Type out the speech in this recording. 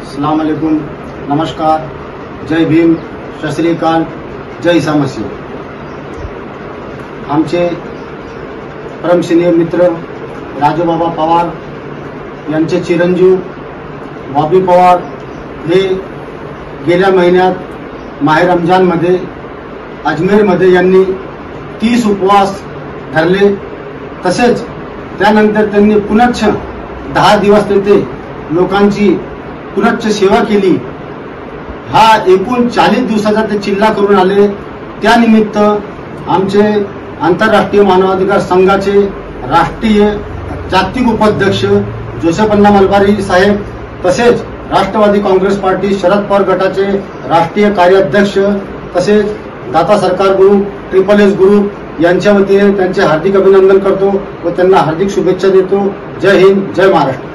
अस्सलाम वालेकुम, नमस्कार, जय भीम, सत श्री अकाल, जय ईसा मसीह। आमचे परमसिनीय मित्र राजूबाबा पवार यांचे चिरंजीव बॉबी पवार हे गेल्या महिन्यात माहे रमजानमध्ये अजमेरमध्ये यांनी 30 उपवास धरले। तसेच त्यानंतर त्यांनी पुनच्च 10 दिवस तेथे लोकांची पुनच्च सेवा केली। हा एकूण 40 दिवसाचा ते चिल्ला करून आले। त्यानिमित्त आमचे आंतरराष्ट्रीय मानवाधिकार संघाचे राष्ट्रीय जागतिक उपाध्यक्ष जोसेफ अण्णा मलबारी साहेब, तसेच राष्ट्रवादी काँग्रेस पार्टी शरद पवार गटाचे राष्ट्रीय कार्याध्यक्ष, तसेच दाता सरकार ग्रुप, ट्रिपल एस ग्रुप यांच्या वतीने त्यांचे हार्दिक अभिनंदन करतो व त्यांना हार्दिक शुभेच्छा देतो। जय हिंद, जय महाराष्ट्र।